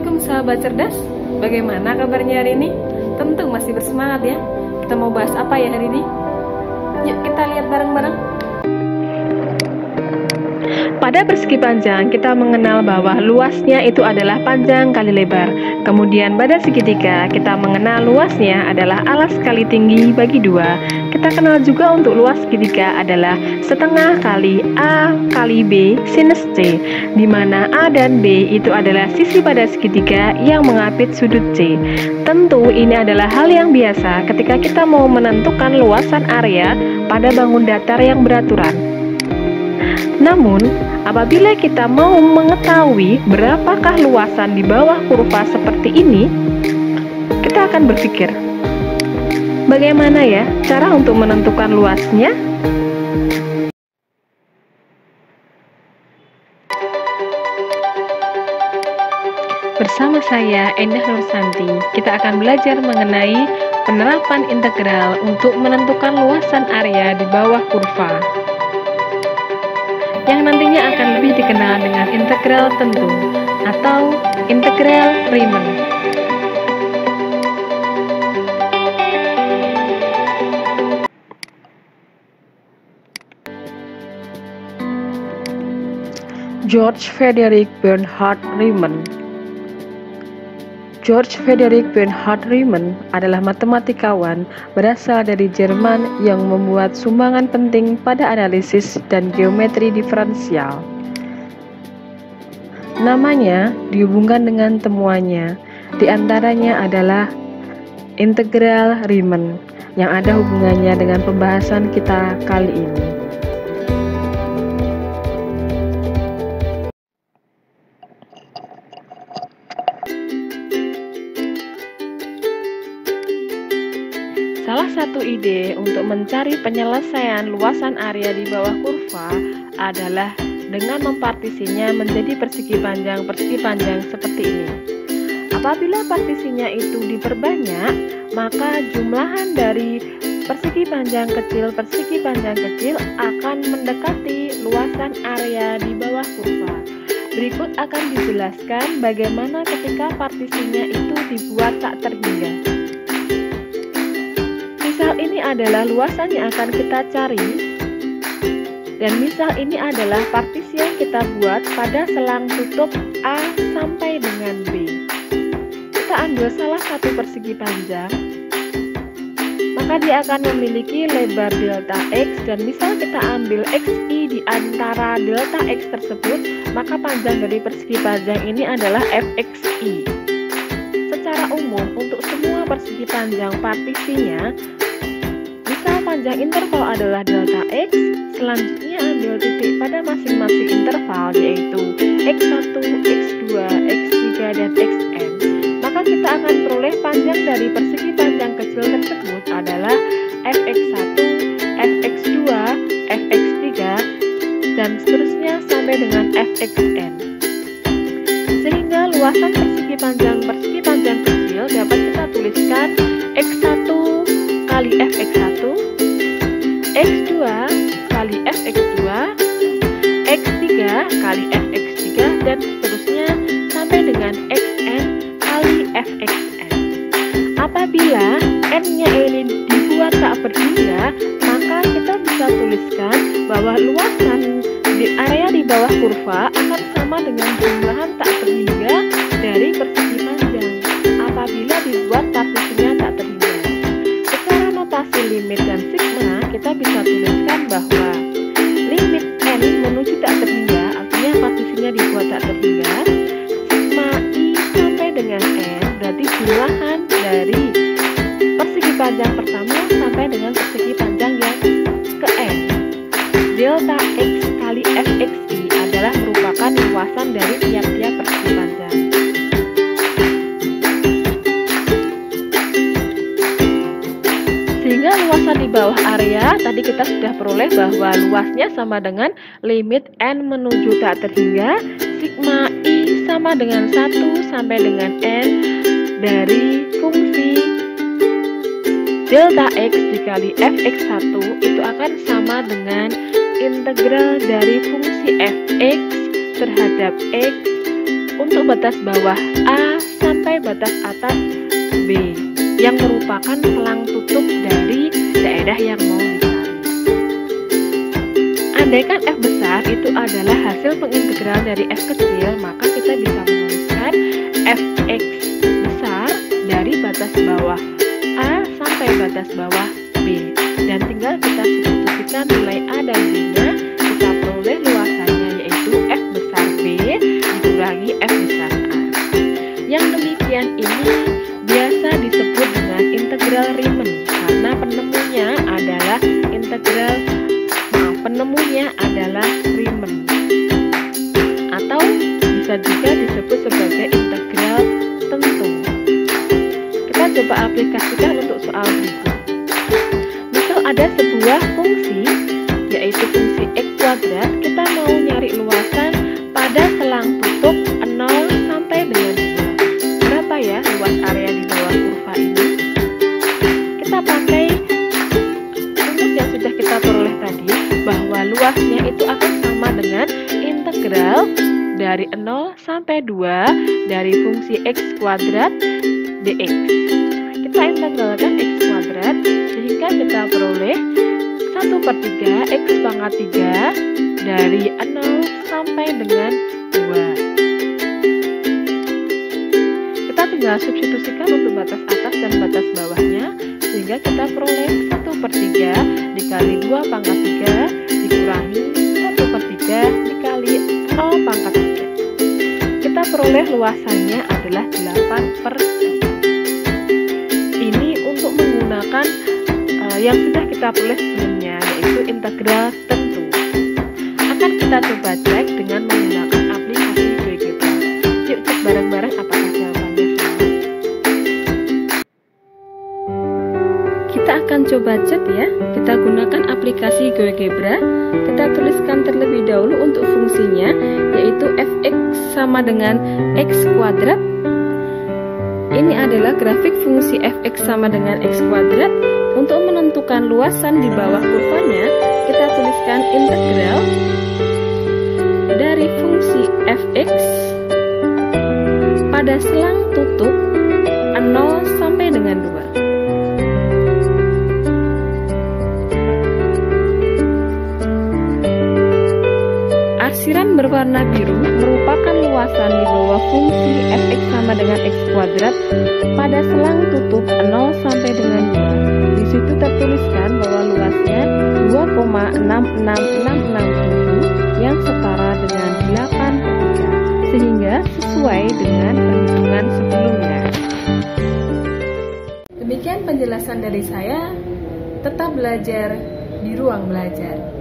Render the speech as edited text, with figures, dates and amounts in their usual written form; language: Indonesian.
Assalamualaikum sahabat cerdas. Bagaimana kabarnya hari ini? Tentu masih bersemangat ya. Kita mau bahas apa ya hari ini? Yuk kita lihat bareng-bareng. Pada persegi panjang, kita mengenal bahwa luasnya itu adalah panjang kali lebar. Kemudian pada segitiga, kita mengenal luasnya adalah alas kali tinggi bagi 2. Kita kenal juga untuk luas segitiga adalah setengah kali A kali B sinus C, di mana A dan B itu adalah sisi pada segitiga yang mengapit sudut C. Tentu ini adalah hal yang biasa ketika kita mau menentukan luasan area pada bangun datar yang beraturan. Namun, apabila kita mau mengetahui berapakah luasan di bawah kurva seperti ini, kita akan berpikir, bagaimana ya cara untuk menentukan luasnya? Bersama saya, Endah Nursanti, kita akan belajar mengenai penerapan integral untuk menentukan luasan area di bawah kurva, yang nantinya akan lebih dikenal dengan integral tentu atau integral Riemann. George Frederick Bernhard Riemann. George Frederick Bernhard Riemann adalah matematikawan berasal dari Jerman yang membuat sumbangan penting pada analisis dan geometri diferensial. Namanya dihubungkan dengan temuannya, diantaranya adalah integral Riemann, yang ada hubungannya dengan pembahasan kita kali ini. Salah satu ide untuk mencari penyelesaian luasan area di bawah kurva adalah dengan mempartisinya menjadi persegi panjang seperti ini. Apabila partisinya itu diperbanyak, maka jumlahan dari persegi panjang kecil akan mendekati luasan area di bawah kurva. Berikut akan dijelaskan bagaimana ketika partisinya itu dibuat tak terhingga. Misal ini adalah luasan yang akan kita cari, dan misal ini adalah partisi yang kita buat pada selang tutup A sampai dengan B. Kita ambil salah satu persegi panjang, maka dia akan memiliki lebar delta X, dan misal kita ambil XI di antara delta X tersebut, maka panjang dari persegi panjang ini adalah FXI. Secara umum, untuk semua persegi panjang partisinya, misal panjang interval adalah delta X, selanjutnya ambil titik pada masing-masing interval yaitu X1, X2, X3, dan Xn. Maka kita akan peroleh panjang dari persegi panjang kecil tersebut adalah Fx1, Fx2, Fx3, dan seterusnya sampai dengan Fxn. Sehingga luasan persegi panjang kecil dapat kita tuliskan X1 kali Fx1, X2 kali Fx2, X3 kali Fx3, dan seterusnya sampai dengan Xn kali Fxn. Apabila n-nya ini dibuat tak berhingga, maka kita bisa tuliskan bahwa luasan di area di bawah kurva akan sama dengan jumlahan tak terhingga dari persegi panjang apabila dibuat partisinya tak terhingga. Secara notasi limit dan sigma, kita bisa tuliskan bahwa limit n menuju tak terhingga, artinya partisinya dibuat tak terhingga, sigma i sampai dengan n berarti jumlahan dari persegi panjang pertama sampai dengan persegi panjang yang ke n. Delta x kali fxi adalah merupakan luasan dari tiap-tiap persegi panjang. Sehingga luasan di bawah area tadi kita sudah peroleh bahwa luasnya sama dengan limit n menuju tak terhingga, sigma i sama dengan 1 sampai dengan n dari fungsi delta x dikali fx1 itu akan sama dengan integral dari fungsi fx terhadap x untuk batas bawah A sampai batas atas B yang merupakan selang tutup dari daerah yang mau dicari. Andaikan F besar itu adalah hasil pengintegral dari F kecil, maka kita bisa menuliskan Fx besar dari batas bawah A sampai batas bawah B, dan tinggal kita substitusikan nilai A dan B-nya, kita peroleh luasannya yaitu F besar B dikurangi F besar A. Yang demikian ini biasa disebut dengan integral Riemann karena penemunya adalah Riemann, atau bisa juga disebut sebagai integral tentu. Kita coba aplikasikan untuk soal berikut. Misal ada sebuah fungsi yaitu fungsi x kuadrat, kita mau nyari luasan pada selang tutup 0 sampai dengan 2. Berapa ya luas area di bawah kurva ini? Kita pakai rumus yang sudah kita peroleh tadi, bahwa luasnya itu akan sama dengan integral dari 0 sampai 2 dari fungsi x kuadrat dx. Kita integralkan x kuadrat sehingga kita peroleh 1/3 x pangkat 3 dari 0 sampai dengan 2. Kita tinggal substitusikan untuk batas atas dan batas bawahnya, sehingga kita peroleh 1/3 dikali 2 pangkat 3 dikurangi 1/3 dikali 0 pangkat 3. Kita peroleh luasannya adalah 8/1. Ini untuk menggunakan yang sudah kita peroleh sebelumnya, yaitu integral tentu. Akan kita coba cek dengan menggunakan aplikasi GeoGebra. Yuk cek bareng-bareng apakah jawabannya sama. Kita akan coba cek ya. Kita gunakan aplikasi GeoGebra. Kita tuliskan terlebih dahulu untuk fungsinya, yaitu fx sama dengan x kuadrat. Ini adalah grafik fungsi fx sama dengan x kuadrat. Untuk menentukan luasan di bawah kurvanya, kita tuliskan integral dari fungsi fx pada selang tutup 0 sampai dengan 2. Arsiran berwarna biru merupakan luasan di bawah fungsi fx sama dengan x kuadrat pada selang tutup 0 sampai dengan 2. Di situ tertuliskan bahwa luasnya 2,66667 yang setara dengan 8/3, sehingga sesuai dengan perhitungan sebelumnya. Demikian penjelasan dari saya. Tetap belajar di ruang belajar.